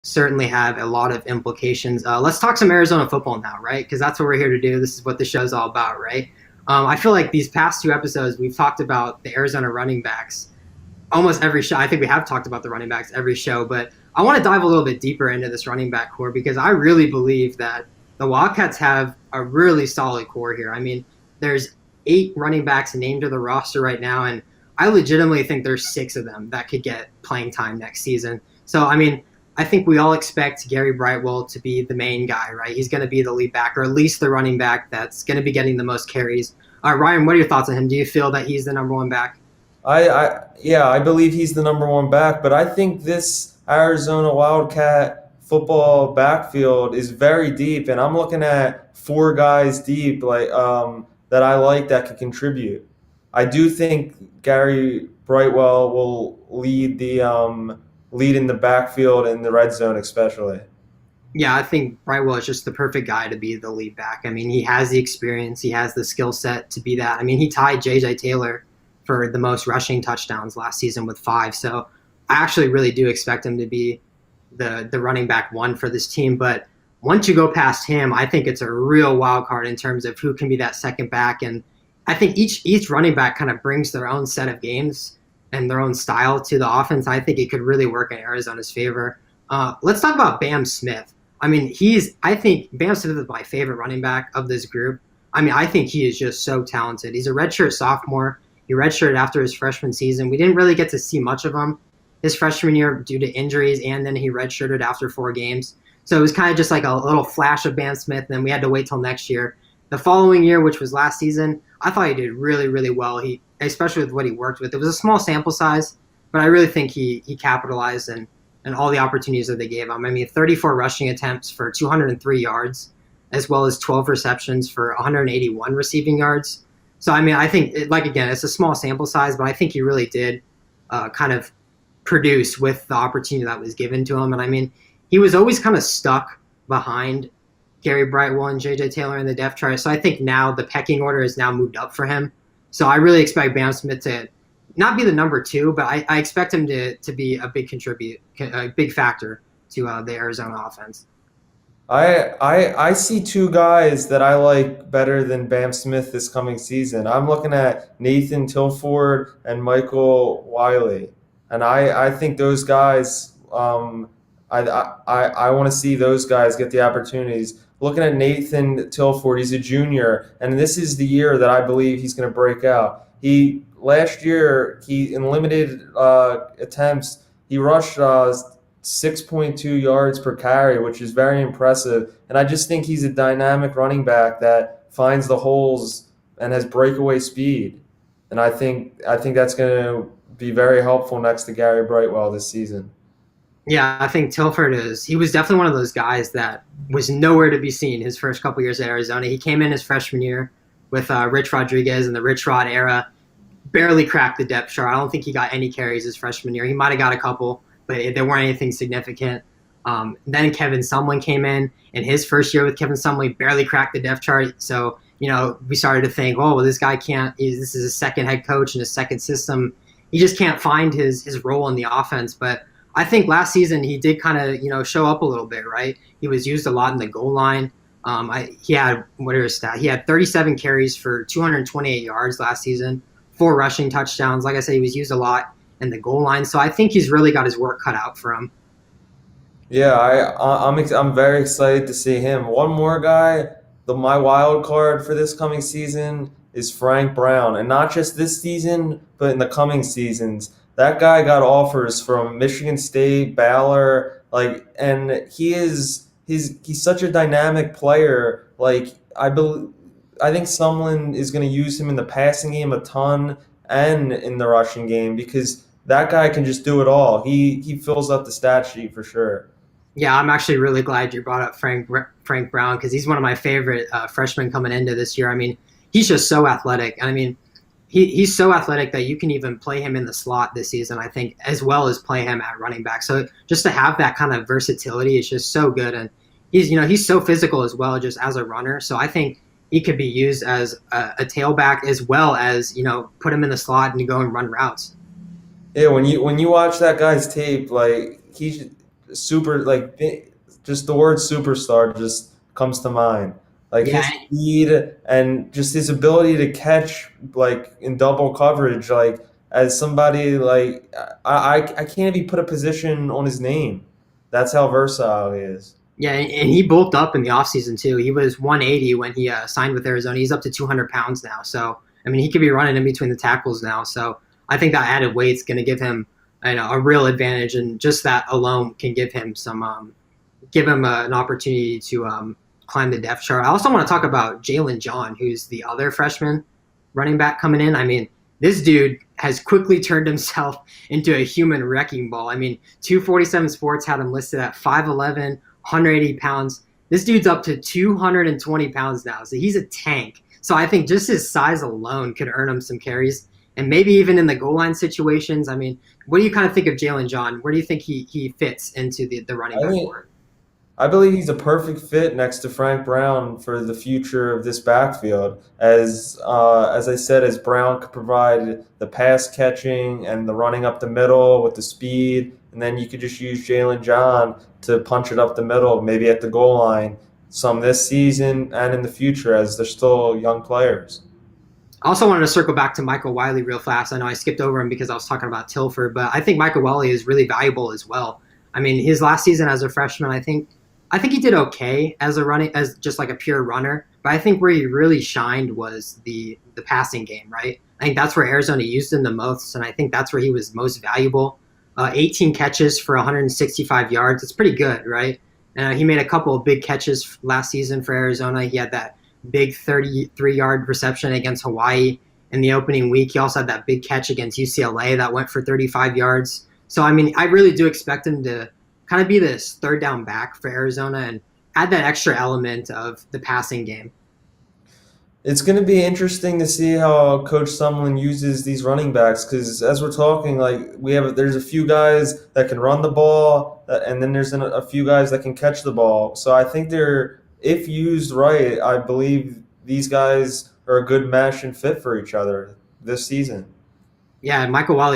certainly have a lot of implications. Let's talk some Arizona football now, right? Because that's what we're here to do. This is what the show's all about, right? I feel like these past two episodes, we've talked about the Arizona running backs almost every show. I think we have talked about the running backs every show, but I want to dive a little bit deeper into this running back core because I really believe that the Wildcats have a really solid core here. I mean, there's 8 running backs named to the roster right now, and I legitimately think there's 6 of them that could get playing time next season. So, I mean, I think we all expect Gary Brightwell to be the main guy, right? He's going to be the lead back, or at least the running back that's going to be getting the most carries. Ryan, what are your thoughts on him? Do you feel that he's the number one back? I believe he's the number one back, but I think this Arizona Wildcat football backfield is very deep, and I'm looking at 4 guys deep, that I like that can contribute. I do think Gary Brightwell will lead in the backfield in the red zone, especially. Yeah, I think Brightwell is just the perfect guy to be the lead back. I mean, he has the experience, he has the skill set to be that. I mean, he tied JJ Taylor for the most rushing touchdowns last season with 5. So I actually really do expect him to be the running back one for this team. But once you go past him, I think it's a real wild card in terms of who can be that second back. And I think each running back kind of brings their own set of games and their own style to the offense. I think it could really work in Arizona's favor. Let's talk about Bam Smith. I mean, I think Bam Smith is my favorite running back of this group. I mean, I think he is just so talented. He's a redshirt sophomore. He redshirted after his freshman season. We didn't really get to see much of him his freshman year due to injuries, and then he redshirted after 4 games. So it was kind of just like a little flash of Bam Smith, and then we had to wait till next year. The following year, which was last season, I thought he did really, really well. Especially with what he worked with. It was a small sample size, but I really think he capitalized and all the opportunities that they gave him. I mean, 34 rushing attempts for 203 yards, as well as 12 receptions for 181 receiving yards. So, I mean, I think, again, it's a small sample size, but I think he really did kind of produce with the opportunity that was given to him. And, I mean, he was always kind of stuck behind Gary Brightwell and J.J. Taylor in the depth chart. So I think now the pecking order has now moved up for him. So I really expect Bam Smith to not be the number 2, but I expect him to be a big factor to the Arizona offense. I see 2 guys that I like better than Bam Smith this coming season. I'm looking at Nathan Tilford and Michael Wiley, and I think those guys. I want to see those guys get the opportunities. Looking at Nathan Tilford, he's a junior, and this is the year that I believe he's going to break out. Last year, in limited attempts, he rushed 6.2 yards per carry, which is very impressive. And I just think he's a dynamic running back that finds the holes and has breakaway speed. And I think that's going to be very helpful next to Gary Brightwell this season. Yeah, I think he was definitely one of those guys that was nowhere to be seen his first couple years at Arizona. He came in his freshman year with Rich Rodriguez in the Rich Rod era, barely cracked the depth chart. I don't think he got any carries his freshman year. He might have got a couple, but they weren't anything significant. Then Kevin Sumlin came in his first year with Kevin Sumlin, barely cracked the depth chart. So, we started to think, oh, well, this guy this is his second head coach in his second system. He just can't find his role in the offense. But I think last season he did kind of, show up a little bit, right? He was used a lot in the goal line. He had, what are his stats? He had 37 carries for 228 yards last season, 4 rushing touchdowns. Like I said, he was used a lot in the goal line. So I think he's really got his work cut out for him. Yeah, I'm very excited to see him. One more guy, my wild card for this coming season is Frank Brown, and not just this season, but in the coming seasons. That guy got offers from Michigan State, Baylor, and he's such a dynamic player. I think Sumlin is going to use him in the passing game a ton and in the rushing game because that guy can just do it all. He fills up the stat sheet for sure. Yeah, I'm actually really glad you brought up Frank Brown because he's one of my favorite freshmen coming into this year. I mean, he's just so athletic. And I mean, he's so athletic that you can even play him in the slot this season, I think, as well as play him at running back. So just to have that kind of versatility is just so good. And he's so physical as well, just as a runner. So I think he could be used as a tailback as well as, put him in the slot and go and run routes. Yeah, when you watch that guy's tape, super just the word superstar just comes to mind. Like Yeah, his speed and just his ability to catch like in double coverage, like as somebody like I can't even put a position on his name. That's how versatile he is. yeah, and he bulked up in the offseason too. He was 180 when he signed with Arizona. He's up to 200 pounds now. So I mean, he could be running in between the tackles now. So I think that added weight's going to give him, a real advantage, and just that alone can give him an opportunity to climb the depth chart. I also want to talk about Jalen John, who's the other freshman running back coming in. I mean, this dude has quickly turned himself into a human wrecking ball. I mean, 247 Sports had him listed at 5'11", 180 pounds. This dude's up to 220 pounds now, so he's a tank. So I think just his size alone could earn him some carries, and maybe even in the goal line situations. I mean, what do you kind of think of Jalen John? Where do you think he fits into the running I back think board? I believe he's a perfect fit next to Frank Brown for the future of this backfield. As I said, as Brown could provide the pass catching and the running up the middle with the speed, and then you could just use Jalen John to punch it up the middle, maybe at the goal line, some this season and in the future as they're still young players. I also wanted to circle back to Michael Wiley real fast. I know I skipped over him because I was talking about Tilford, but I think Michael Wiley is really valuable as well. I mean, his last season as a freshman, I think he did okay as just like a pure runner. But I think where he really shined was the passing game, right? I think that's where Arizona used him the most, and I think that's where he was most valuable. 18 catches for 165 yards. It's pretty good, right? And he made a couple of big catches last season for Arizona. He had that big 33-yard reception against Hawaii in the opening week. He also had that big catch against UCLA that went for 35 yards. So, I mean, I really do expect him to kind of be this third down back for Arizona and add that extra element of the passing game. It's going to be interesting to see how Coach Sumlin uses these running backs because as we're talking, like there's a few guys that can run the ball, and then there's a few guys that can catch the ball. So I think if used right, I believe these guys are a good mesh and fit for each other this season. Yeah, Michael Wally